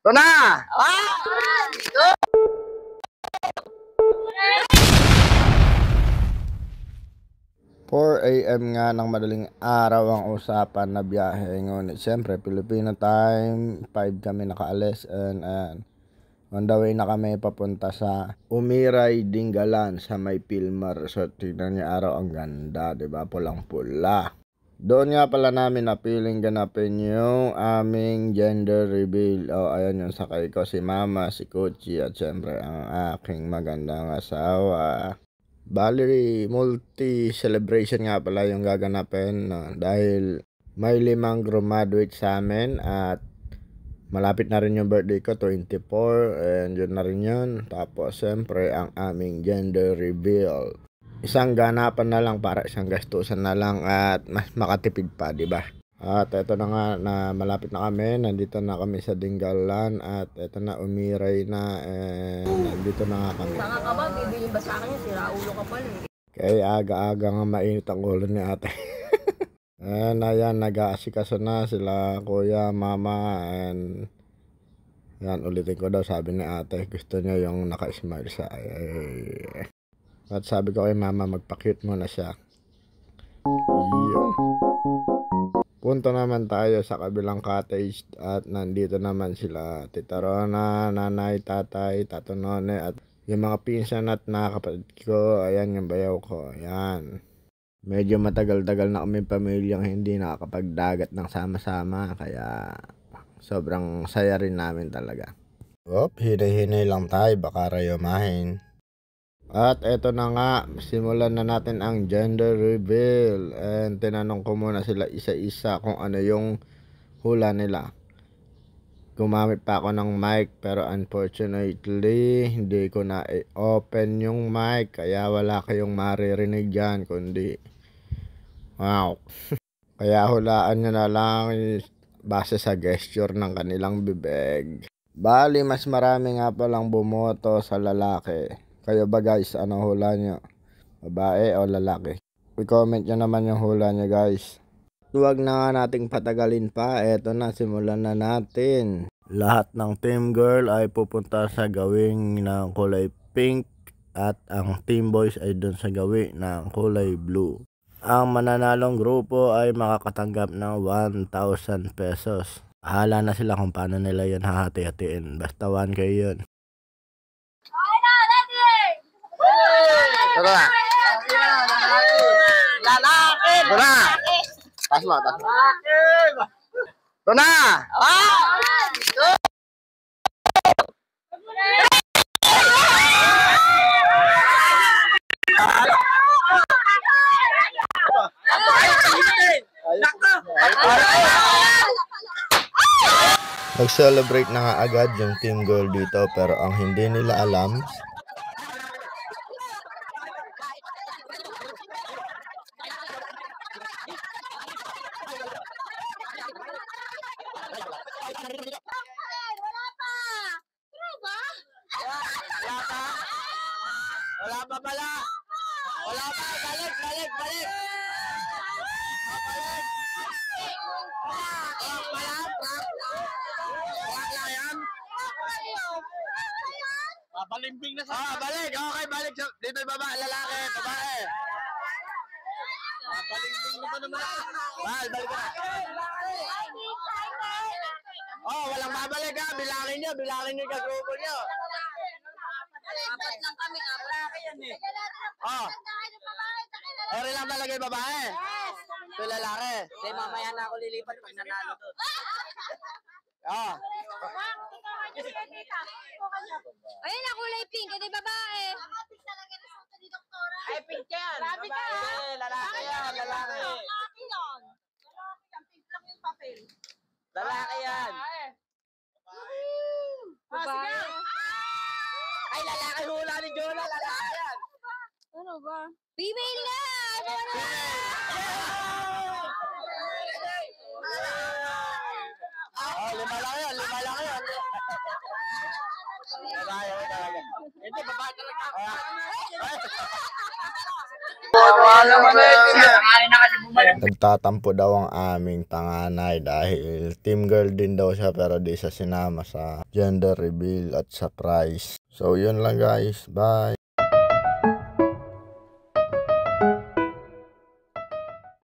Ito na! 4 AM nga ng madaling araw ang usapan na biyahe. Ngunit siyempre Filipino time, 5 kami nakaalis and on the way na kami papunta sa Umiray, Dingalan sa may Pilmar Resort. Tignan niyo araw, ang ganda, diba? Pulang-pula. Doon nga pala namin napiling ganapin yung aming gender reveal. Ayan yung sakay ko, si Mama, si Kuchi at siyempre ang aking magandang asawa. Bali, multi-celebration nga pala yung gaganapin, no? Dahil may 5 graduate sa amin at malapit na rin yung birthday ko, 24, and yun na rin yun. Tapos, siyempre, ang aming gender reveal. Isang ganapan na lang para isang gastusan na lang at mas makatipid pa, di ba? At eto na nga na malapit na kami, nandito na kami sa Dingalan at eto na Umiray na and nandito na nga kami. Tanga ka ba? Bibili ba sa akin yun? Sira ulo ka pala eh. Kaya aga-aga nga mainit ang ulo ni ate. Ayan, nag-aasikaso na sila kuya, mama, and yan, ulitin ko daw, sabi ni ate, gusto niya yung naka-smile sa at sabi ko kay mama, magpa-cute muna siya. Punta naman tayo sa kabilang cottage at nandito naman sila Tita Rona, nanay, tatay, Tato None at yung mga pinsan at mga kapatid ko. Ayan yung bayaw ko, ayan. Medyo matagal-tagal na kami pamilyang hindi nakakapagdagat ng sama-sama, kaya sobrang saya rin namin talaga. Hinay-hinay lang tayo, baka rayumahin. At eto na nga, simulan na natin ang gender reveal. And tinanong ko muna sila isa-isa kung ano yung hula nila. Gumamit pa ako ng mic pero unfortunately hindi ko na i-open yung mic, kaya wala kayong maririnig dyan kundi wow. Kaya hulaan nyo na lang base sa gesture ng kanilang bibig. Bali, mas marami nga palang bumoto sa lalaki. Kayo ba guys, ano hula nyo? Babae o lalaki? I-comment nyo naman yung hula nyo guys. Huwag na nga nating patagalin pa. Eto na, simulan na natin. Lahat ng team girl ay pupunta sa gawing ng kulay pink at ang team boys ay dun sa gawing ng kulay blue. Ang mananalong grupo ay makakatanggap ng 1,000 pesos. Bahala na sila kung paano nila yun hahati-hatiin. Basta 1K yun. Tara. Lalaki! Ito na! Taas mo. Ito na! Nag-celebrate na nga agad yung team girl dito, pero ang hindi nila alam, wala pa pala. Wala pa. Balik. Balimbing na sa Balik. Okay, balik. Dito yung babae, lalaki, babae. balimbing na ba naman? Balik ka. Walang babalik ha. Bilangin nyo yung kagrupo nyo. Apat lang kami, apat. Eri lang talaga yung babae. Ito lalaki. Hindi, mamaya na ako lilipat pag nanalo to. Ayun na, kulay pink. Ito yung babae. Ay, pink yan. Grabe ka, ha? Lalaki yan. Lalaki yan. Pink lang yung papel. Lalaki yan. Babae. Ay, lalaki hula ni Jonah. Lalaki yan. Ano ba? Female nga! Ano na? Lima lang yun. Hindi, babae talaga. Wala Wala na kasi Nagtatampo daw ang aming panganay dahil team girl din daw siya pero di siya sinama sa gender reveal at sa prize. So yun lang guys, bye!